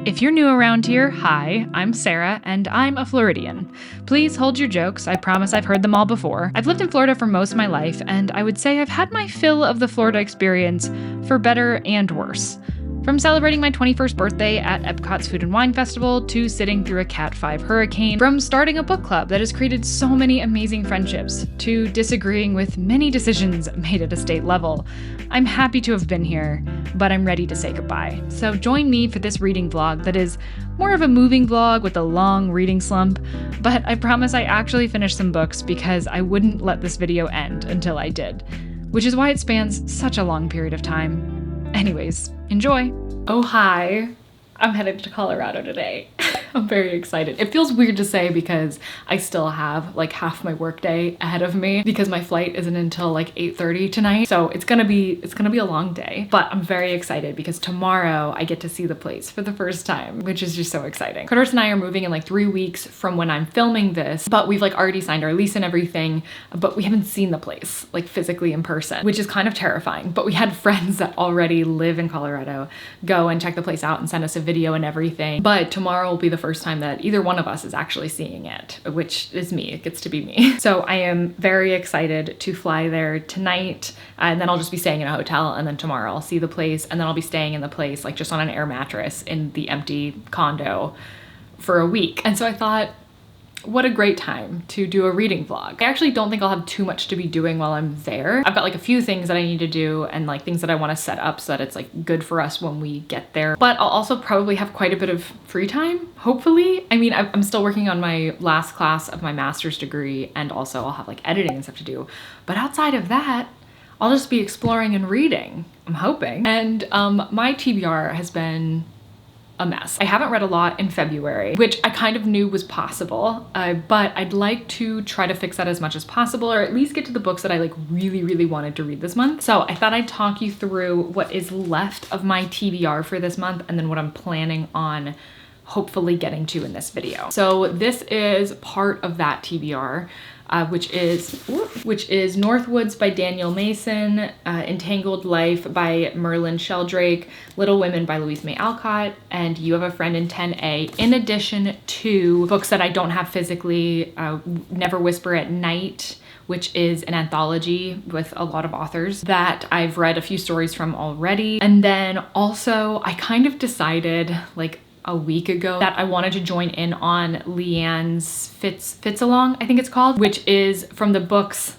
If you're new around here, hi, I'm Sarah, and I'm a Floridian. Please hold your jokes, I promise I've heard them all before. I've lived in Florida for most of my life, and I would say I've had my fill of the Florida experience, for better and worse. From celebrating my 21st birthday at Epcot's Food and Wine Festival to sitting through a Cat 5 hurricane, from starting a book club that has created so many amazing friendships, to disagreeing with many decisions made at a state level. I'm happy to have been here, but I'm ready to say goodbye. So join me for this reading vlog that is more of a moving vlog with a long reading slump, but I promise I actually finished some books because I wouldn't let this video end until I did, which is why it spans such a long period of time. Anyways, enjoy. Oh, hi. I'm headed to Colorado today. I'm very excited. It feels weird to say because I still have like half my workday ahead of me because my flight isn't until like 8:30 tonight. So it's gonna be a long day, but I'm very excited because tomorrow I get to see the place for the first time, which is just so exciting. Curtis and I are moving in like 3 weeks from when I'm filming this, but we've like already signed our lease and everything, but we haven't seen the place like physically in person, which is kind of terrifying. But we had friends that already live in Colorado go and check the place out and send us a video and everything. But tomorrow will be the first time that either one of us is actually seeing it, which is me. It gets to be me. So I am very excited to fly there tonight, and then I'll just be staying in a hotel, and then tomorrow I'll see the place, and then I'll be staying in the place like just on an air mattress in the empty condo for a week. And so I thought, what a great time to do a reading vlog. I actually don't think I'll have too much to be doing while I'm there. I've got like a few things that I need to do and like things that I want to set up so that it's like good for us when we get there. But I'll also probably have quite a bit of free time, hopefully. I mean, I'm still working on my last class of my master's degree, and also I'll have like editing and stuff to do. But outside of that, I'll just be exploring and reading, I'm hoping. And my TBR has been a mess. I haven't read a lot in February, which I kind of knew was possible, but I'd like to try to fix that as much as possible, or at least get to the books that I like really wanted to read this month. So I thought I'd talk you through what is left of my TBR for this month, and then what I'm planning on hopefully getting to in this video. So this is part of that TBR. Which is Northwoods by Daniel Mason, Entangled Life by Merlin Sheldrake, Little Women by Louise May Alcott, and You Have a Friend in 10A, in addition to books that I don't have physically, Never Whisper at Night, which is an anthology with a lot of authors that I've read a few stories from already. And then also I kind of decided like a week ago that I wanted to join in on Lianne's Fitzalong, I think it's called, which is from the books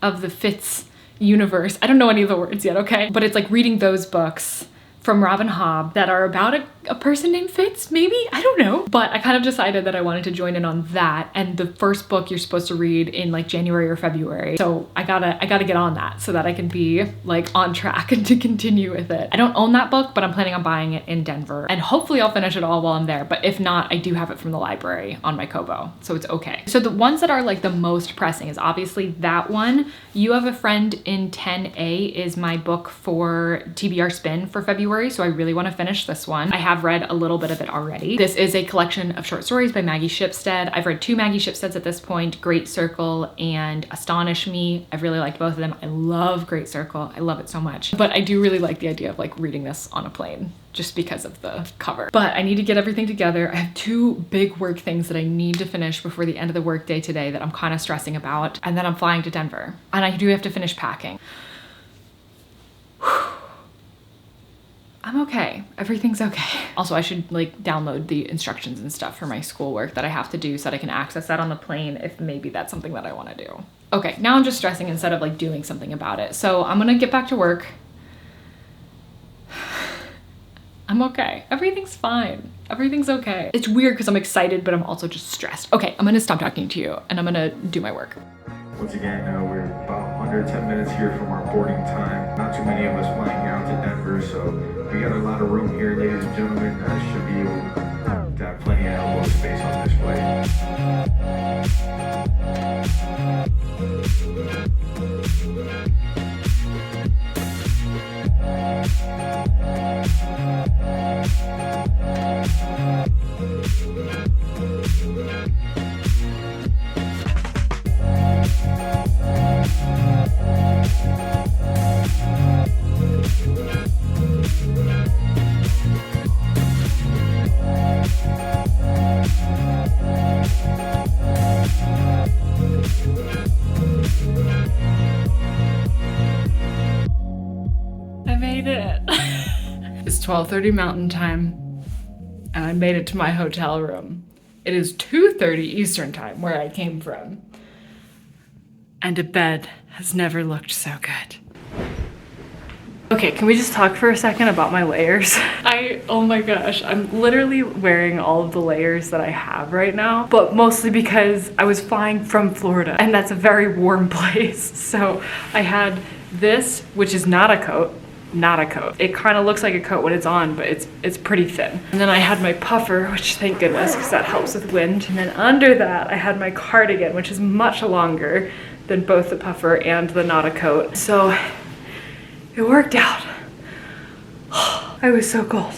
of the Fitz universe. I don't know any of the words yet, okay? But it's like reading those books from Robin Hobb that are about a person named Fitz, maybe? I don't know. But I kind of decided that I wanted to join in on that. And the first book you're supposed to read in like January or February. So I gotta get on that so that I can be like on track and to continue with it. I don't own that book, but I'm planning on buying it in Denver. And hopefully I'll finish it all while I'm there. But if not, I do have it from the library on my Kobo, so it's okay. So the ones that are like the most pressing is obviously that one. You Have a Friend in 10A is my book for TBR Spin for February. So I really want to finish this one. I have read a little bit of it already. This is a collection of short stories by Maggie Shipstead. I've read 2 Maggie Shipsteads at this point, Great Circle and Astonish Me. I've really liked both of them. I love Great Circle. I love it so much. But I do really like the idea of like reading this on a plane just because of the cover. But I need to get everything together. I have 2 big work things that I need to finish before the end of the workday today that I'm kind of stressing about. And then I'm flying to Denver. And I do have to finish packing. I'm okay. Everything's okay. Also, I should like download the instructions and stuff for my schoolwork that I have to do so that I can access that on the plane if maybe that's something that I want to do. Okay, now I'm just stressing instead of like doing something about it. So I'm gonna get back to work. I'm okay. Everything's fine. Everything's okay. It's weird because I'm excited, but I'm also just stressed. Okay, I'm gonna stop talking to you and I'm gonna do my work. Once again, we're about under 10 minutes here from our boarding time. Not too many of us flying out to Denver, so we got a lot of room here, ladies and gentlemen. Should be able to have plenty of elbow space on this flight. 12:30 Mountain Time, and I made it to my hotel room. It is 2:30 Eastern Time, where I came from. And a bed has never looked so good. Okay, can we just talk for a second about my layers? Oh my gosh, I'm literally wearing all of the layers that I have right now, but mostly because I was flying from Florida, and that's a very warm place. So I had this, which is not a coat. It kind of looks like a coat when it's on, but it's pretty thin. And then I had my puffer, which thank goodness, because that helps with wind. And then under that, I had my cardigan, which is much longer than both the puffer and the not a coat. So it worked out. I was so cold.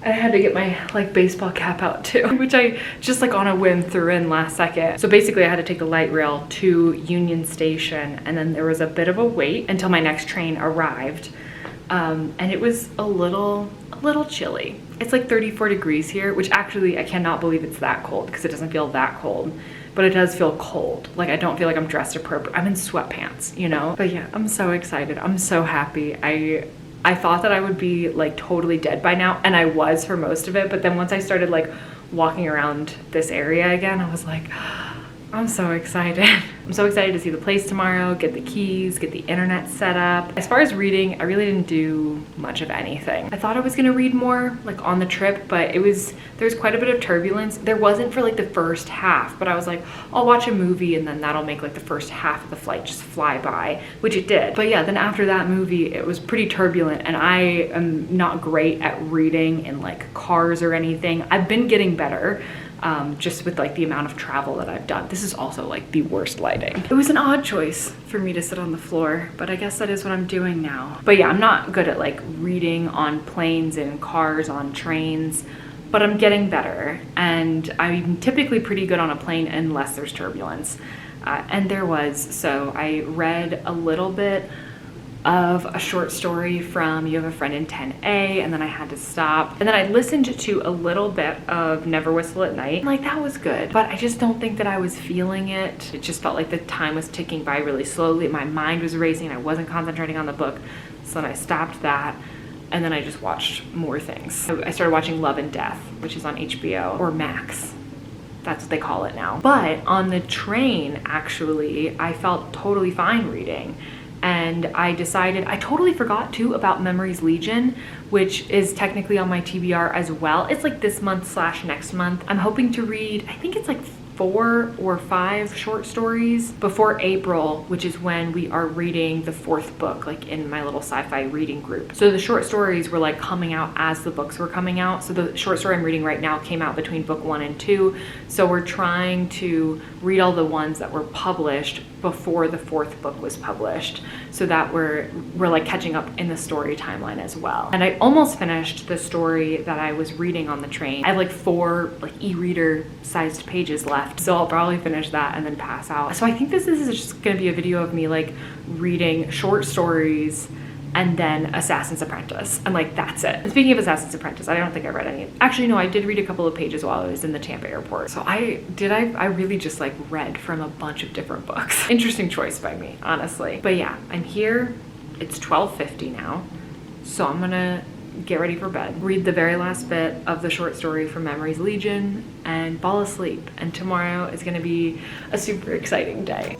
And I had to get my like baseball cap out too, which I just like on a whim threw in last second. So basically I had to take the light rail to Union Station, and then there was a bit of a wait until my next train arrived. And it was a little chilly. It's like 34 degrees here, which actually I cannot believe it's that cold because it doesn't feel that cold. But it does feel cold. Like I don't feel like I'm dressed appropriate. I'm in sweatpants, you know? But yeah, I'm so excited. I'm so happy. I thought that I would be like totally dead by now, and I was for most of it. But then once I started like walking around this area again, I was like, I'm so excited. I'm so excited to see the place tomorrow, get the keys, get the internet set up. As far as reading, I really didn't do much of anything. I thought I was gonna read more like on the trip, but there's quite a bit of turbulence. There wasn't for like the first half, but I was like, I'll watch a movie and then that'll make like the first half of the flight just fly by, which it did. But yeah, then after that movie, it was pretty turbulent, and I am not great at reading in like cars or anything. I've been getting better. Just with like the amount of travel that I've done. This is also like the worst lighting. It was an odd choice for me to sit on the floor, but I guess that is what I'm doing now. But yeah, I'm not good at like reading on planes and cars, on trains, but I'm getting better. And I'm typically pretty good on a plane unless there's turbulence. And there was, so I read a little bit of a short story from You Have a Friend in 10A, and then I had to stop. And then I listened to a little bit of Never Whistle at Night. Like that was good, but I just don't think that I was feeling it. It just felt like the time was ticking by really slowly. My mind was racing. I wasn't concentrating on the book. So then I stopped that, and then I just watched more things. I started watching Love and Death, which is on HBO or Max. That's what they call it now. But on the train, actually, I felt totally fine reading. And I decided, I totally forgot too about Memories Legion, which is technically on my TBR as well. It's like this month / next month. I'm hoping to read, I think it's like 4 or 5 short stories before April, which is when we are reading the 4th book, like in my little sci-fi reading group. So the short stories were like coming out as the books were coming out. So the short story I'm reading right now came out between book 1 and 2. So we're trying to read all the ones that were published before the 4th book was published, so that we're like catching up in the story timeline as well. And I almost finished the story that I was reading on the train. I have like 4 like e-reader sized pages left, so I'll probably finish that and then pass out. So I think this is just gonna be a video of me like reading short stories and then Assassin's Apprentice, and like that's it. And speaking of Assassin's Apprentice, I don't think I read any. Actually, no, I did read a couple of pages while I was in the Tampa airport. So I really just like read from a bunch of different books. Interesting choice by me, honestly. But yeah, I'm here. It's 12:50 now, so I'm gonna get ready for bed, read the very last bit of the short story from Memories Legion, and fall asleep. And tomorrow is gonna be a super exciting day.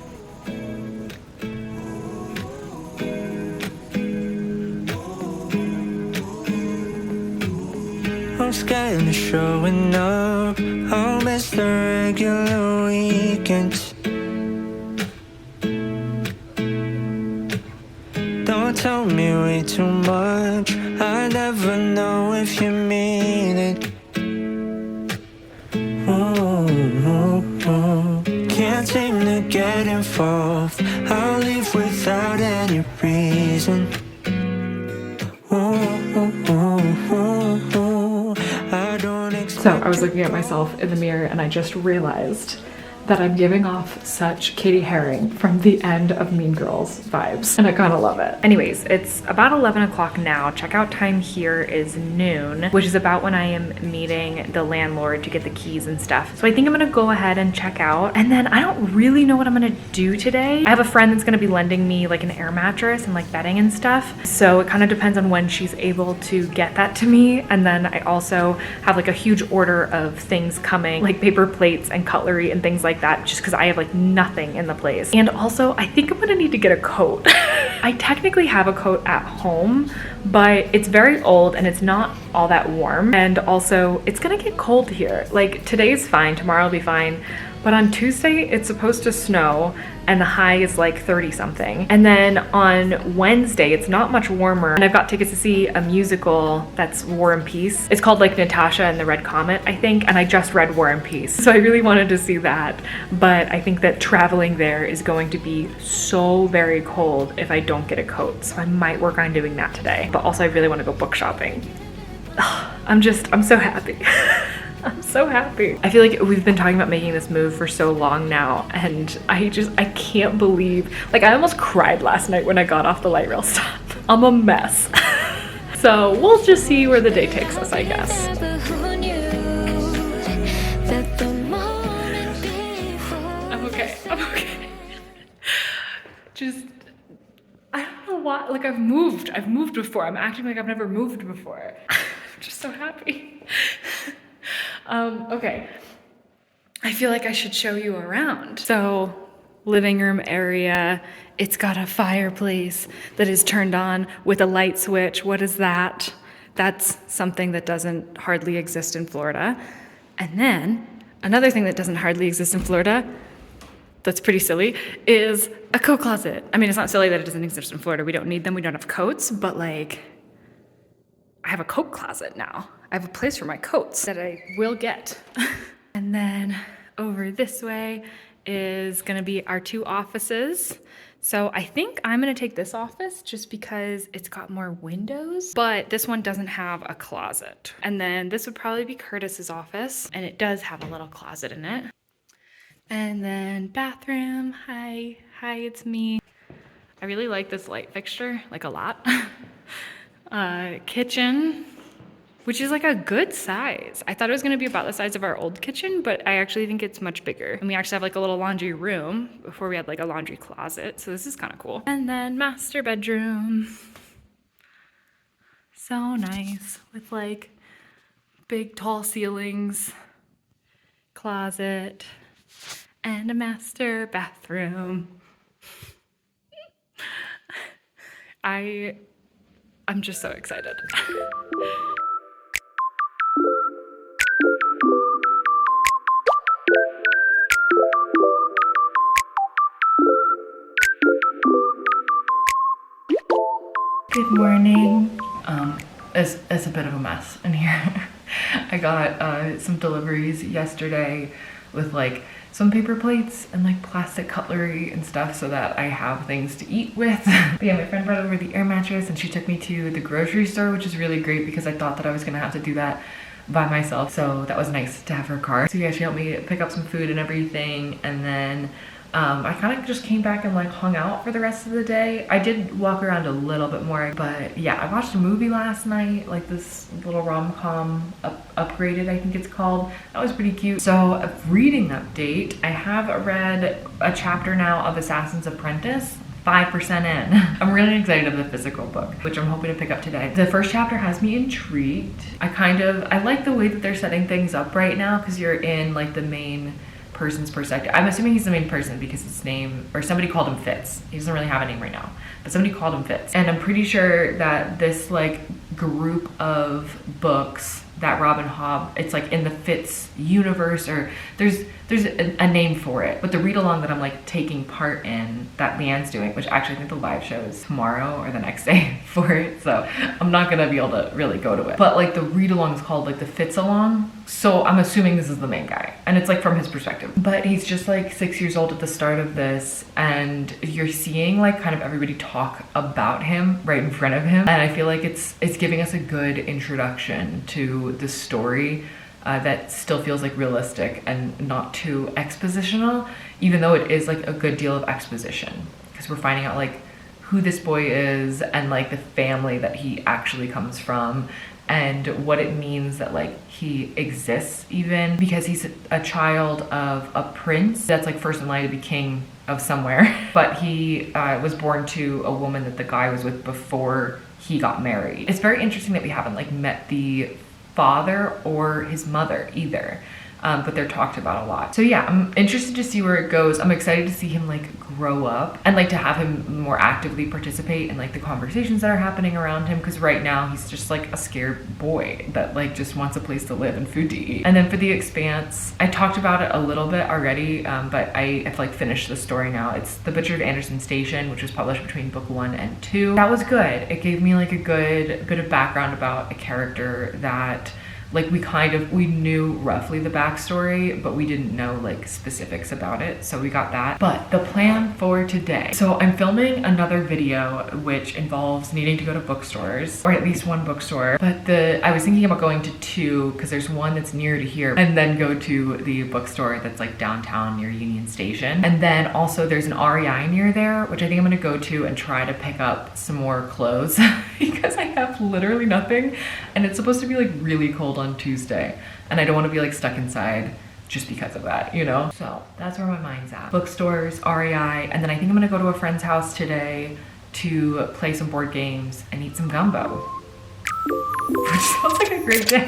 I'm scared of showing up. I'll miss the regular weekends. Don't tell me way too much. I never know if you mean it. Can't seem to get involved. I'll leave without any reason. So I was looking at myself in the mirror and I just realized that I'm giving off such Katie Haring from the end of Mean Girls vibes, and I kind of love it. Anyways, it's about 11 o'clock now. Checkout time here is noon, which is about when I am meeting the landlord to get the keys and stuff. So I think I'm gonna go ahead and check out, and then I don't really know what I'm gonna do today. I have a friend that's gonna be lending me like an air mattress and like bedding and stuff. So it kind of depends on when she's able to get that to me. And then I also have like a huge order of things coming, like paper plates and cutlery and things like that, just because I have like nothing in the place. And also I think I'm gonna need to get a coat. I technically have a coat at home, but it's very old and it's not all that warm. And also it's gonna get cold here. Like today's fine, tomorrow will be fine. But on Tuesday, it's supposed to snow and the high is like 30 something. And then on Wednesday, it's not much warmer. And I've got tickets to see a musical that's War and Peace. It's called like Natasha and the Red Comet, I think. And I just read War and Peace. So I really wanted to see that. But I think that traveling there is going to be so very cold if I don't get a coat. So I might work on doing that today. But also I really want to go book shopping. I'm so happy. I'm so happy. I feel like we've been talking about making this move for so long now, and I can't believe, like I almost cried last night when I got off the light rail stop. I'm a mess. So we'll just see where the day takes us, I guess. I'm okay. I don't know why, like I've moved before. I'm acting like I've never moved before. I'm just so happy. Okay, I feel like I should show you around. So, living room area, it's got a fireplace that is turned on with a light switch. What is that? That's something that doesn't hardly exist in Florida. And then, another thing that doesn't hardly exist in Florida, that's pretty silly, is a coat closet. I mean, it's not silly that it doesn't exist in Florida. We don't need them, we don't have coats, but like, I have a coat closet now. I have a place for my coats that I will get. And then over this way is gonna be our two offices. So I think I'm gonna take this office just because it's got more windows, but this one doesn't have a closet. And then this would probably be Curtis's office, and it does have a little closet in it. And then bathroom, hi, it's me. I really like this light fixture, like a lot. Kitchen, which is like a good size. I thought it was gonna be about the size of our old kitchen, but I actually think it's much bigger. And we actually have like a little laundry room. Before we had like a laundry closet, so this is kind of cool. And then master bedroom. So nice, with like big tall ceilings, closet, and a master bathroom. I'm just so excited. Good morning. It's a bit of a mess in here. I got some deliveries yesterday with like some paper plates and like plastic cutlery and stuff so that I have things to eat with. But yeah, my friend brought over the air mattress and she took me to the grocery store, which is really great because I thought that I was gonna have to do that by myself. So that was nice to have her car. So yeah, she helped me pick up some food and everything. And then I kind of just came back and like hung out for the rest of the day. I did walk around a little bit more, but yeah, I watched a movie last night, like this little rom-com, Upgraded, I think it's called. That was pretty cute. So a reading update, I have read a chapter now of Assassin's Apprentice. 5% in. I'm really excited of the physical book, which I'm hoping to pick up today. The first chapter has me intrigued. I like the way that they're setting things up right now because you're in like the main person's perspective. I'm assuming he's the main person because his name, or somebody called him Fitz. He doesn't really have a name right now, but somebody called him Fitz. And I'm pretty sure that this like group of books that Robin Hobb, it's like in the Fitz universe, or there's a name for it. But the read along that I'm like taking part in, that Lianne's doing, which actually I think the live show is tomorrow or the next day for it, so I'm not gonna be able to really go to it. But like the read along is called like the Fitzalong, so I'm assuming this is the main guy, and it's like from his perspective. But he's just like 6 years old at the start of this, and you're seeing like kind of everybody talk about him right in front of him, and I feel like it's giving us a good introduction to the story that still feels like realistic and not too expositional, even though it is like a good deal of exposition, because we're finding out like who this boy is and like the family that he actually comes from, and what it means that like he exists, even because he's a child of a prince that's like first in line to be king of somewhere. But he was born to a woman that the guy was with before he got married. It's very interesting that we haven't like met the father or his mother either, but they're talked about a lot. So yeah, I'm interested to see where it goes. I'm excited to see him like grow up and like to have him more actively participate in like the conversations that are happening around him, because right now he's just like a scared boy that like just wants a place to live and food to eat. And then for The Expanse, I talked about it a little bit already, but I've like finished the story now. It's The Butcher of Anderson Station, which was published between book 1 and 2. That was good. It gave me like a good bit of background about a character that like we knew roughly the backstory, but we didn't know like specifics about it, so we got that. But the plan for today, so I'm filming another video which involves needing to go to bookstores, or at least one bookstore, but I was thinking about going to 2 because there's one that's near to here, and then go to the bookstore that's like downtown near Union Station. And then also there's an REI near there, which I think I'm gonna go to and try to pick up some more clothes because I have literally nothing, and it's supposed to be like really cold on Tuesday, and I don't want to be like stuck inside just because of that, you know? So that's where my mind's at. Bookstores, REI, and then I think I'm gonna go to a friend's house today to play some board games and eat some gumbo, which sounds like a great day.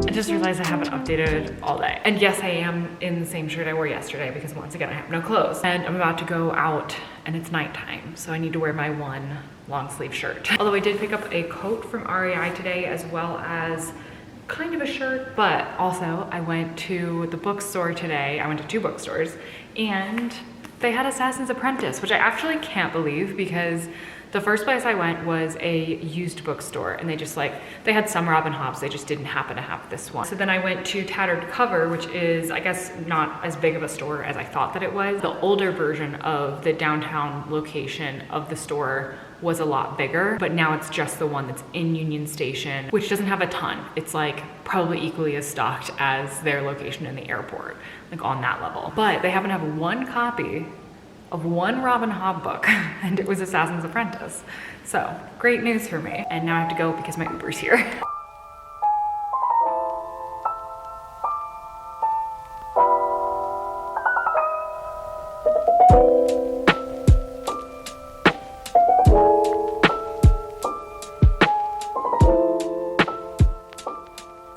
I just realized I haven't updated all day. And yes, I am in the same shirt I wore yesterday because once again, I have no clothes. And I'm about to go out and it's nighttime, so I need to wear my one long sleeve shirt. Although I did pick up a coat from REI today, as well as kind of a shirt, but also I went to the bookstore today. I went to 2 bookstores and they had Assassin's Apprentice, which I actually can't believe, because the first place I went was a used bookstore, and they had some Robin Hobbs, they just didn't happen to have this one. So then I went to Tattered Cover, which is, I guess, not as big of a store as I thought that it was. The older version of the downtown location of the store was a lot bigger, but now it's just the one that's in Union Station, which doesn't have a ton. It's like probably equally as stocked as their location in the airport, like on that level. But they happen to have one copy of one Robin Hobb book, and it was Assassin's Apprentice. So great news for me. And now I have to go because my Uber's here.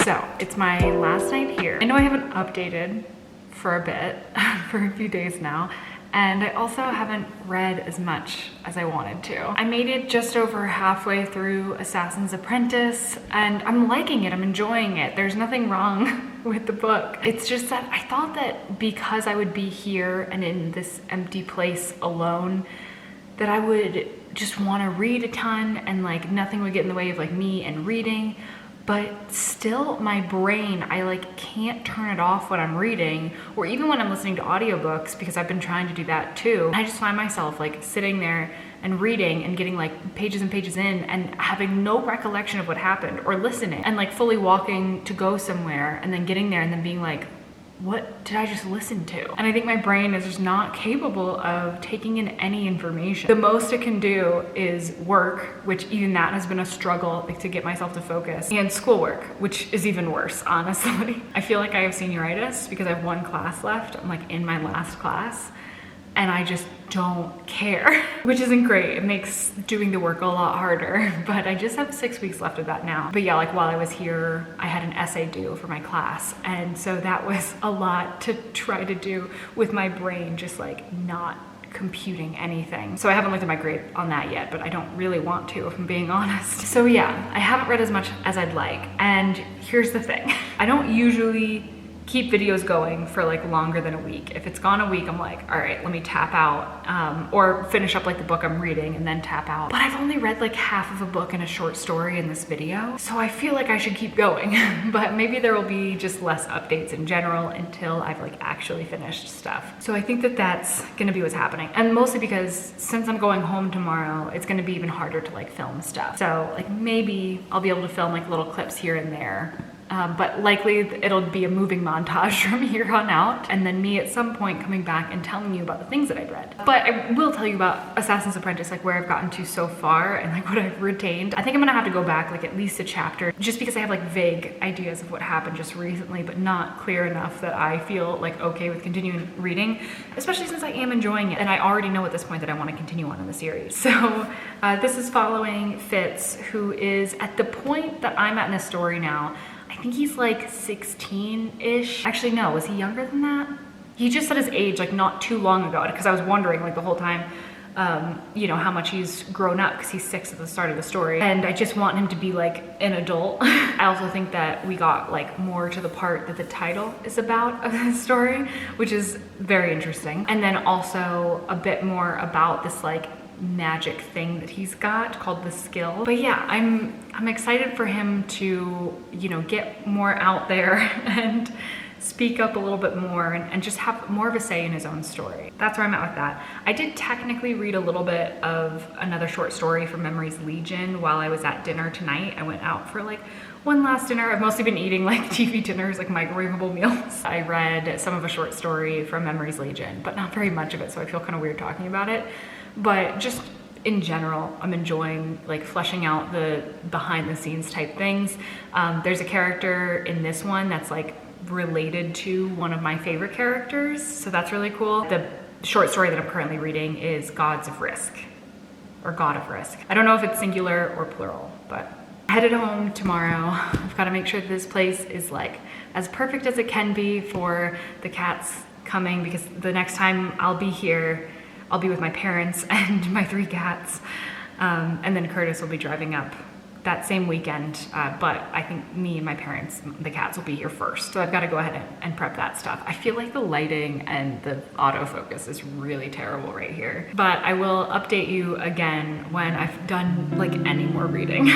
So it's my last night here. I know I haven't updated for a bit, for a few days now, and I also haven't read as much as I wanted to. I made it just over halfway through Assassin's Apprentice, and I'm liking it, I'm enjoying it. There's nothing wrong with the book. It's just that I thought that because I would be here and in this empty place alone, that I would just want to read a ton and like nothing would get in the way of like me and reading. But still, my brain, I like can't turn it off when I'm reading, or even when I'm listening to audiobooks, because I've been trying to do that too. I just find myself like sitting there and reading and getting like pages and pages in and having no recollection of what happened, or listening and like fully walking to go somewhere and then getting there and then being like, what did I just listen to? And I think my brain is just not capable of taking in any information. The most it can do is work, which even that has been a struggle, like, to get myself to focus, and schoolwork, which is even worse, honestly. I feel like I have senioritis because I have 1 class left. I'm like in my last class, and I just don't care, which isn't great. It makes doing the work a lot harder, but I just have 6 weeks left of that now. But yeah, like while I was here, I had an essay due for my class, and so that was a lot to try to do with my brain just like not computing anything. So I haven't looked at my grade on that yet, but I don't really want to, if I'm being honest. So yeah, I haven't read as much as I'd like. And here's the thing. I don't usually keep videos going for like longer than a week. If it's gone a week, I'm like, all right, let me tap out, or finish up like the book I'm reading and then tap out. But I've only read like half of a book and a short story in this video, so I feel like I should keep going. But maybe there will be just less updates in general until I've like actually finished stuff. So I think that that's gonna be what's happening. And mostly because since I'm going home tomorrow, it's gonna be even harder to like film stuff. So like maybe I'll be able to film like little clips here and there. But likely it'll be a moving montage from here on out, and then me at some point coming back and telling you about the things that I've read. But I will tell you about Assassin's Apprentice, like where I've gotten to so far and like what I've retained. I think I'm gonna have to go back like at least a chapter, just because I have like vague ideas of what happened just recently, but not clear enough that I feel like okay with continuing reading, especially since I am enjoying it. And I already know at this point that I want to continue on in the series. So this is following Fitz, who is at the point that I'm at in the story now. I think he's like 16-ish. Actually, no, was he younger than that? He just said his age like not too long ago, because I was wondering like the whole time, you know, how much he's grown up, because he's 6 at the start of the story. And I just want him to be like an adult. I also think that we got like more to the part that the title is about of the story, which is very interesting. And then also a bit more about this like magic thing that he's got called the skill. But yeah, I'm excited for him to, you know, get more out there and speak up a little bit more and just have more of a say in his own story. That's where I'm at with that. I did technically read a little bit of another short story from Memories Legion while I was at dinner tonight. I went out for like one last dinner. I've mostly been eating like TV dinners, like microwavable meals. I read some of a short story from Memories Legion, but not very much of it, so I feel kind of weird talking about it. But just in general, I'm enjoying like fleshing out the behind the scenes type things. There's a character in this one that's like related to one of my favorite characters, so that's really cool. The short story that I'm currently reading is Gods of Risk, or God of Risk. I don't know if it's singular or plural, but headed home tomorrow. I've got to make sure that this place is like as perfect as it can be for the cats coming, because the next time I'll be here, I'll be with my parents and my 3 cats, and then Curtis will be driving up that same weekend, but I think me and my parents, the cats, will be here first. So I've got to go ahead and prep that stuff. I feel like the lighting and the autofocus is really terrible right here, but I will update you again when I've done like any more reading.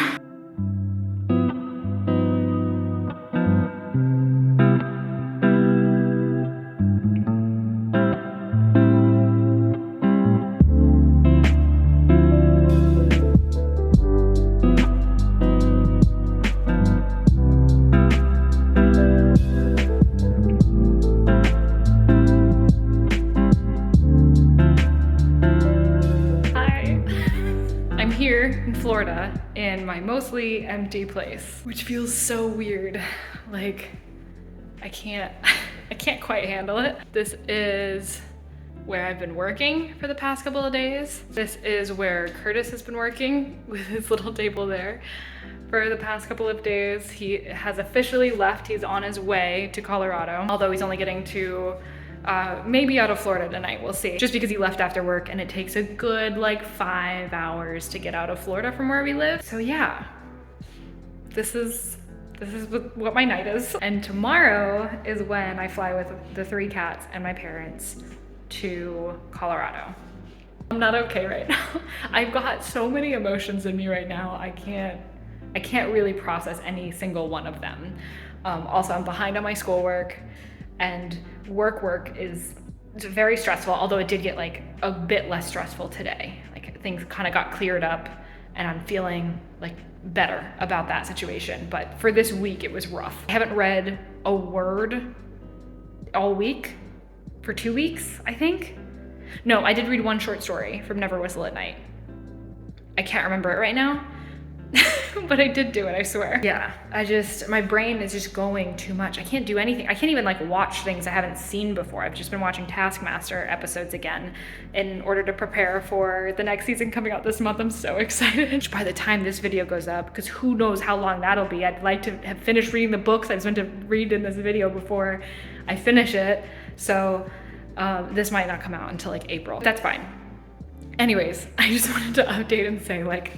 Florida in my mostly empty place, which feels so weird. Like I can't quite handle it. This is where I've been working for the past couple of days. This is where Curtis has been working with his little table there for the past couple of days. He has officially left. He's on his way to Colorado, although he's only getting to maybe out of Florida tonight, we'll see. Just because he left after work, and it takes a good like 5 hours to get out of Florida from where we live. So yeah, this is what my night is. And tomorrow is when I fly with the 3 cats and my parents to Colorado. I'm not okay right now. I've got so many emotions in me right now. I can't really process any single one of them. Also, I'm behind on my schoolwork, and work is very stressful, although it did get like a bit less stressful today. Like things kind of got cleared up and I'm feeling like better about that situation. But for this week, it was rough. I haven't read a word all week for 2 weeks, I think. No, I did read 1 short story from Never Whistle at Night. I can't remember it right now. But I did do it, I swear. Yeah, my brain is just going too much. I can't do anything. I can't even like watch things I haven't seen before. I've just been watching Taskmaster episodes again in order to prepare for the next season coming out this month. I'm so excited. By the time this video goes up, because who knows how long that'll be, I'd like to have finished reading the books I was meant to read in this video before I finish it. So This might not come out until like April. That's fine. Anyways, I just wanted to update and say like,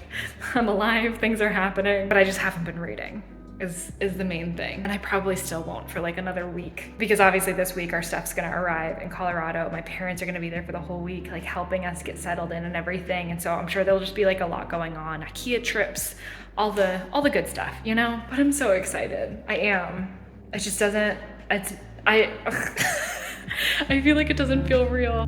I'm alive, things are happening, but I just haven't been reading is the main thing. And I probably still won't for like another week, because obviously this week our stuff's gonna arrive in Colorado. My parents are gonna be there for the whole week, like helping us get settled in and everything. And so I'm sure there'll just be like a lot going on, IKEA trips, all the good stuff, you know? But I'm so excited. I am. It just doesn't, I feel like it doesn't feel real.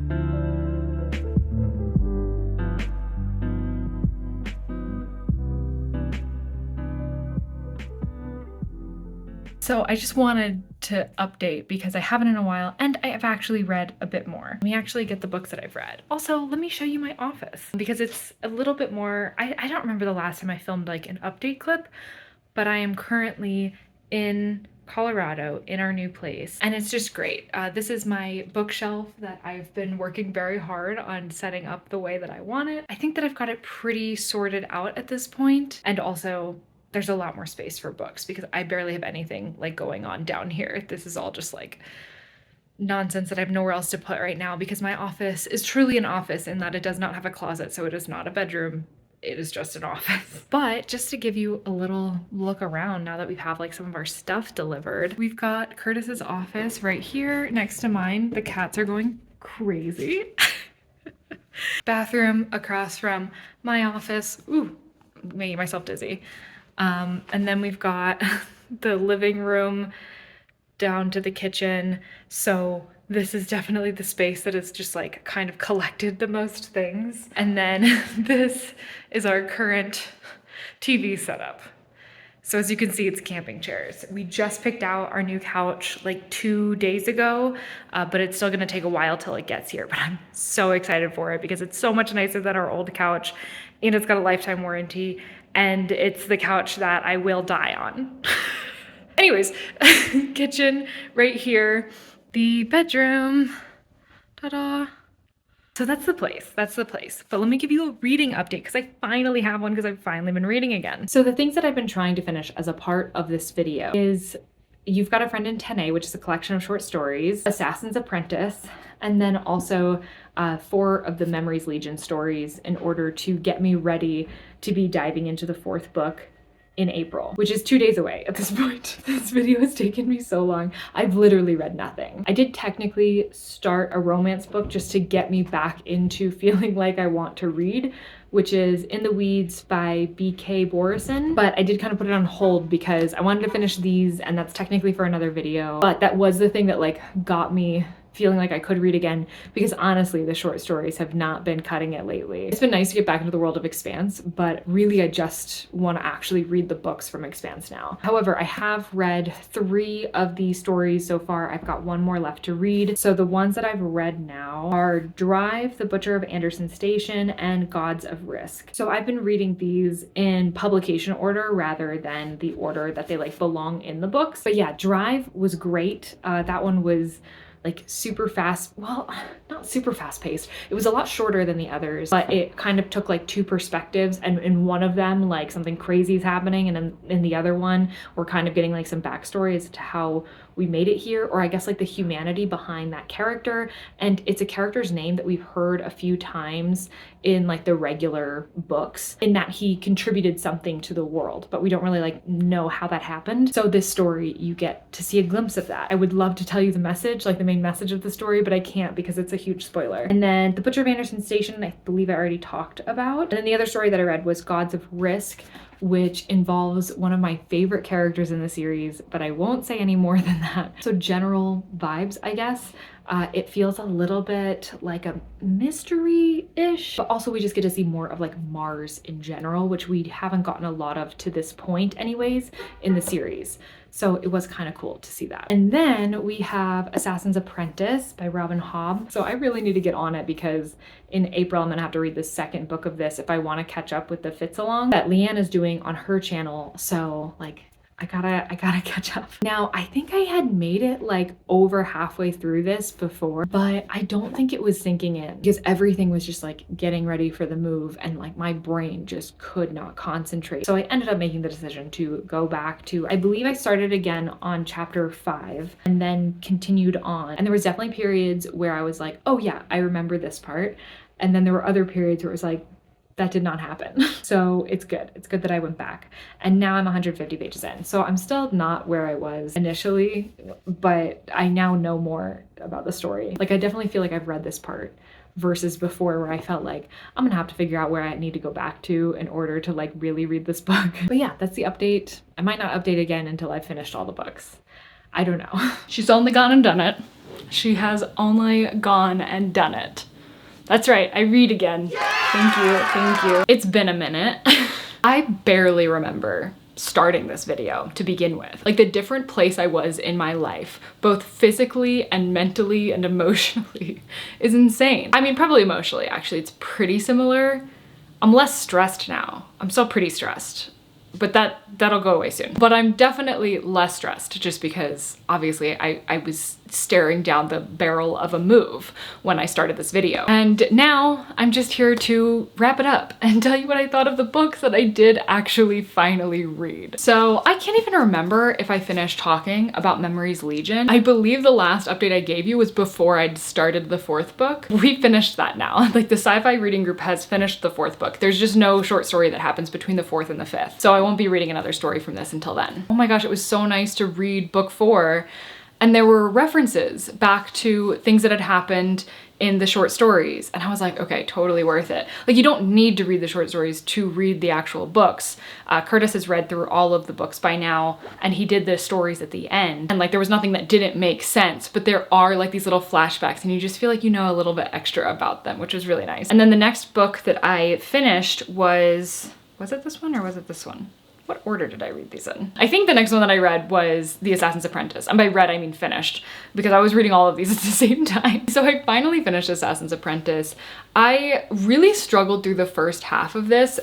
So I just wanted to update because I haven't in a while, and I have actually read a bit more. Let me actually get the books that I've read. Also, let me show you my office because it's a little bit more, I don't remember the last time I filmed like an update clip, but I am currently in Colorado in our new place, and it's just great. This is my bookshelf that I've been working very hard on setting up the way that I want it. I think that I've got it pretty sorted out at this point, and also there's a lot more space for books because I barely have anything like going on down here. This is all just like nonsense that I have nowhere else to put right now because my office is truly an office in that it does not have a closet, so it is not a bedroom. It is just an office. But just to give you a little look around now that we have like some of our stuff delivered, we've got Curtis's office right here next to mine. The cats are going crazy. Bathroom across from my office. Ooh, making myself dizzy. And then we've got the living room down to the kitchen. So this is definitely the space that is just like kind of collected the most things. And then this is our current TV setup. So as you can see, it's camping chairs. We just picked out our new couch like 2 days ago, but it's still gonna take a while till it gets here. But I'm so excited for it because it's so much nicer than our old couch, and it's got a lifetime warranty, and it's the couch that I will die on. Anyways, kitchen right here, the bedroom, ta-da. So that's the place, But let me give you a reading update because I finally have one because I've finally been reading again. So the things that I've been trying to finish as a part of this video is You've Got a Friend in 10A, which is a collection of short stories, Assassin's Apprentice, and then also 4 of the Memories Legion stories in order to get me ready to be diving into the 4th book in April, which is 2 days away at this point. This video has taken me so long. I've literally read nothing. I did technically start a romance book just to get me back into feeling like I want to read, which is In the Weeds by B.K. Borison, but I did kind of put it on hold because I wanted to finish these, and that's technically for another video, but that was the thing that like got me feeling like I could read again, because honestly, the short stories have not been cutting it lately. It's been nice to get back into the world of Expanse, but really I just want to actually read the books from Expanse now. However, I have read 3 of the stories so far. I've got 1 more left to read. So the ones that I've read now are Drive, The Butcher of Anderson Station, and Gods of Risk. So I've been reading these in publication order rather than the order that they like belong in the books. But yeah, Drive was great. That one was like super fast, well, not super fast paced. It was a lot shorter than the others, but it kind of took like 2 perspectives, and in one of them, like something crazy is happening, and in the other one, we're kind of getting like some backstory as to how we made it here, or I guess like the humanity behind that character. And it's a character's name that we've heard a few times in like the regular books, in that he contributed something to the world, but we don't really like know how that happened. So this story, you get to see a glimpse of that. I would love to tell you the message, like the main message of the story, but I can't because it's a huge spoiler. And then The Butcher of Anderson Station, I believe I already talked about. And then the other story that I read was Gods of Risk, which involves one of my favorite characters in the series, but I won't say any more than that. So general vibes, I guess. It feels a little bit like a mystery-ish, but also we just get to see more of like Mars in general, which we haven't gotten a lot of to this point anyways in the series. So it was kind of cool to see that. And then we have Assassin's Apprentice by Robin Hobb. So I really need to get on it because in April I'm gonna have to read the 2nd book of this if I want to catch up with the Fitzalong that Lianne is doing on her channel. So like I gotta catch up. Now, I think I had made it like over halfway through this before, but I don't think it was sinking in because everything was just like getting ready for the move and like my brain just could not concentrate. So I ended up making the decision to go back to, I believe I started again on chapter 5 and then continued on. And there was definitely periods where I was like, oh yeah, I remember this part. And then there were other periods where it was like, that did not happen. So it's good. It's good that I went back. And now I'm 150 pages in. So I'm still not where I was initially, but I now know more about the story. Like I definitely feel like I've read this part versus before where I felt like I'm gonna have to figure out where I need to go back to in order to like really read this book. But yeah, that's the update. I might not update again until I've finished all the books. I don't know. She's only gone and done it. She has only gone and done it. That's right, I read again. Thank you, thank you. It's been a minute. I barely remember starting this video to begin with. Like the different place I was in my life, both physically and mentally and emotionally, is insane. I mean, probably emotionally, actually, it's pretty similar. I'm less stressed now. I'm still pretty stressed, but that'll go away soon. But I'm definitely less stressed just because obviously I was staring down the barrel of a move when I started this video. And now I'm just here to wrap it up and tell you what I thought of the books that I did actually finally read. So I can't even remember if I finished talking about Memories Legion. I believe the last update I gave you was before I'd started the 4th book. We finished that now. Like the sci-fi reading group has finished the 4th book. There's just no short story that happens between the 4th and the 5th. So I won't be reading another story from this until then. Oh my gosh, it was so nice to read book 4. And there were references back to things that had happened in the short stories. And I was like, okay, totally worth it. Like you don't need to read the short stories to read the actual books. Curtis has read through all of the books by now and he did the stories at the end. And like there was nothing that didn't make sense, but there are like these little flashbacks and you just feel like you know a little bit extra about them, which was really nice. And then the next book that I finished was it this one or was it this one? What order did I read these in? I think the next one that I read was The Assassin's Apprentice. And by read, I mean finished, because I was reading all of these at the same time. So I finally finished Assassin's Apprentice. I really struggled through the first half of this.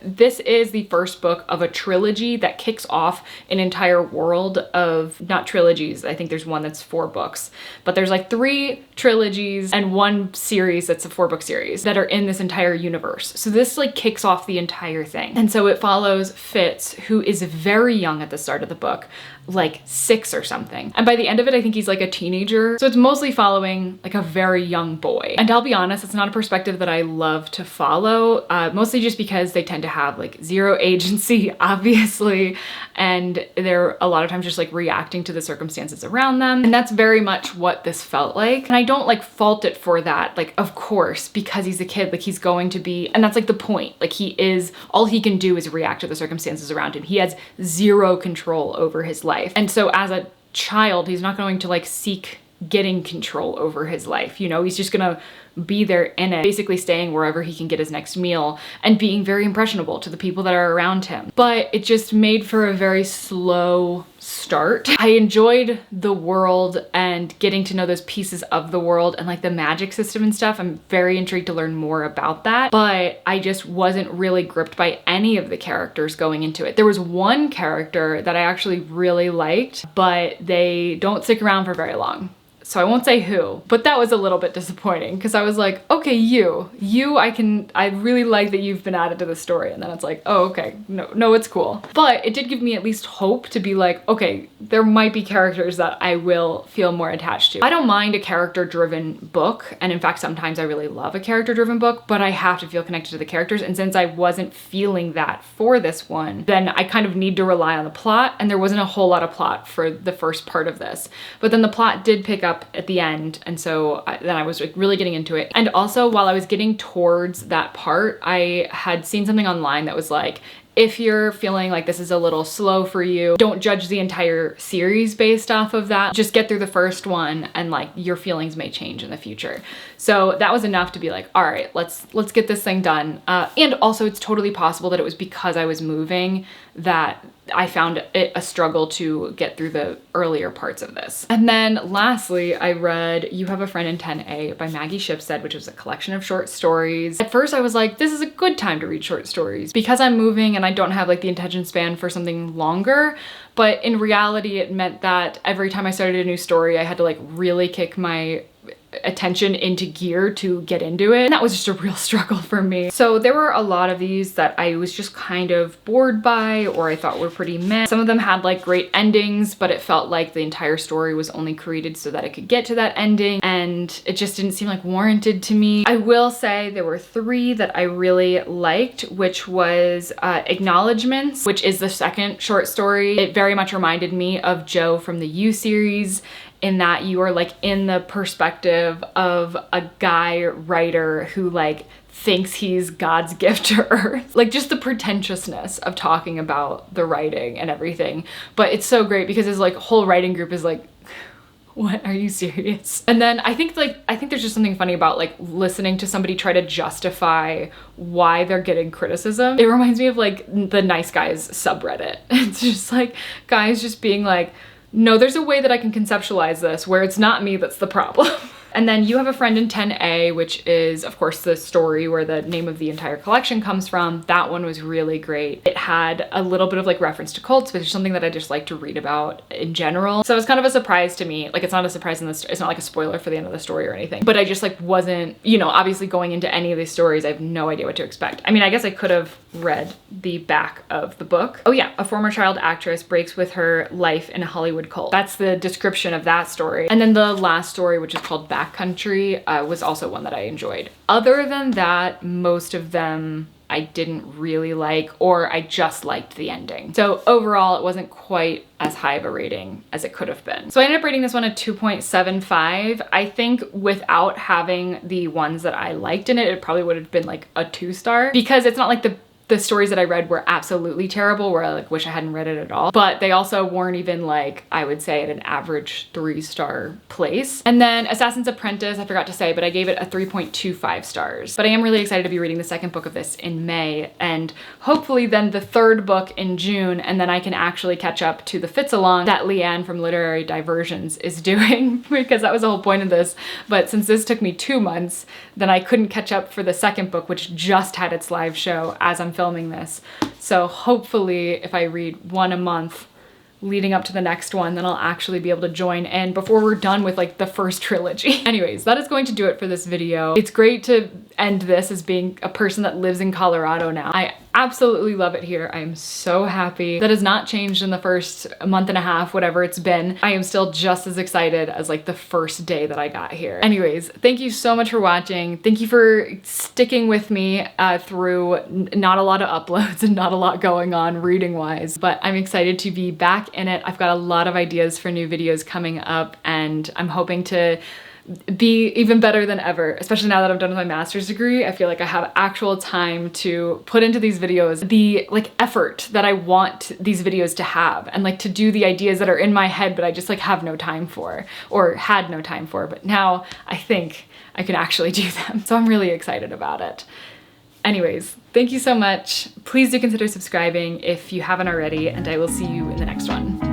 This is the first book of a trilogy that kicks off an entire world of, not trilogies, I think there's one that's 4 books, but there's like 3 trilogies and 1 series that's a 4-book series that are in this entire universe. So this like kicks off the entire thing. And so it follows Fitz, who is very young at the start of the book, like 6 or something. And by the end of it, I think he's like a teenager. So it's mostly following like a very young boy. And I'll be honest, it's not a perspective that I love to follow, mostly just because they tend to have like 0 agency, obviously. And they're a lot of times just like reacting to the circumstances around them. And that's very much what this felt like. And I don't like fault it for that. Like, of course, because he's a kid, like he's going to be, and that's like the point. Like all he can do is react to the circumstances around him. He has 0 control over his life. And so as a child, he's not going to like seek getting control over his life. You know, he's just gonna be there in it, basically staying wherever he can get his next meal and being very impressionable to the people that are around him. But it just made for a very slow start. I enjoyed the world and getting to know those pieces of the world and like the magic system and stuff. I'm very intrigued to learn more about that, but I just wasn't really gripped by any of the characters going into it. There was one character that I actually really liked, but they don't stick around for very long. So I won't say who, but that was a little bit disappointing because I was like, okay, I really like that you've been added to the story. And then it's like, oh, okay, no, it's cool. But it did give me at least hope to be like, okay, there might be characters that I will feel more attached to. I don't mind a character-driven book. And in fact, sometimes I really love a character-driven book, but I have to feel connected to the characters. And since I wasn't feeling that for this one, then I kind of need to rely on the plot. And there wasn't a whole lot of plot for the first part of this. But then the plot did pick up at the end, and so then I was like really getting into it. And also while I was getting towards that part, I had seen something online that was like, if you're feeling like this is a little slow for you, don't judge the entire series based off of that. Just get through the first one and like your feelings may change in the future. So that was enough to be like, all right, let's get this thing done. And also it's totally possible that it was because I was moving that I found it a struggle to get through the earlier parts of this. And then lastly, I read You Have a Friend in 10A by Maggie Shipstead, which was a collection of short stories. At first I was like, this is a good time to read short stories because I'm moving and I don't have like the attention span for something longer. But in reality, it meant that every time I started a new story, I had to like really kick my attention into gear to get into it. And that was just a real struggle for me. So there were a lot of these that I was just kind of bored by or I thought were pretty meh. Some of them had like great endings, but it felt like the entire story was only created so that it could get to that ending, and it just didn't seem like warranted to me. I will say there were 3 that I really liked, which was Acknowledgements, which is the second short story. It very much reminded me of Joe from the You series, in that you are like in the perspective of a guy writer who like thinks he's God's gift to earth. Like just the pretentiousness of talking about the writing and everything. But it's so great because his like whole writing group is like, what, are you serious? And then I think there's just something funny about like listening to somebody try to justify why they're getting criticism. It reminds me of like the Nice Guys subreddit. It's just like guys just being like, no, there's a way that I can conceptualize this where it's not me that's the problem. And then You Have a Friend in 10A, which is of course the story where the name of the entire collection comes from. That one was really great. It had a little bit of like reference to cults, which is something that I just like to read about in general. So it was kind of a surprise to me. Like it's not a surprise in this, it's not like a spoiler for the end of the story or anything, but I just like wasn't, you know, obviously going into any of these stories, I have no idea what to expect. I mean, I guess I could have read the back of the book. Oh yeah, a former child actress breaks with her life in a Hollywood cult. That's the description of that story. And then the last story, which is called Backcountry, was also one that I enjoyed. Other than that, most of them I didn't really like, or I just liked the ending. So overall, it wasn't quite as high of a rating as it could have been. So I ended up rating this one a 2.75. I think without having the ones that I liked in it, it probably would have been like a 2-star, because it's not like the stories that I read were absolutely terrible where I like wish I hadn't read it at all, but they also weren't even like, I would say, at an average 3-star place. And then Assassin's Apprentice, I forgot to say, but I gave it a 3.25 stars. But I am really excited to be reading the second book of this in May, and hopefully then the third book in June, and then I can actually catch up to the Fitzalong that Lianne from Literary Diversions is doing, because that was the whole point of this. But since this took me 2 months, then I couldn't catch up for the second book, which just had its live show as I'm filming this. So hopefully if I read one a month leading up to the next one, then I'll actually be able to join in before we're done with like the first trilogy. Anyways, that is going to do it for this video. It's great to end this as being a person that lives in Colorado now. I absolutely love it here. I am so happy. That has not changed in the first month and a half, whatever it's been. I am still just as excited as like the first day that I got here. Anyways, thank you so much for watching. Thank you for sticking with me through not a lot of uploads and not a lot going on reading wise, but I'm excited to be back in it. I've got a lot of ideas for new videos coming up, and I'm hoping to be even better than ever, especially now that I'm done with my master's degree. I feel like I have actual time to put into these videos the like effort that I want these videos to have, and like to do the ideas that are in my head but I just like have no time for, or had no time for, but now I think I can actually do them. So I'm really excited about it. Anyways, thank you so much. Please do consider subscribing if you haven't already, and I will see you in the next one.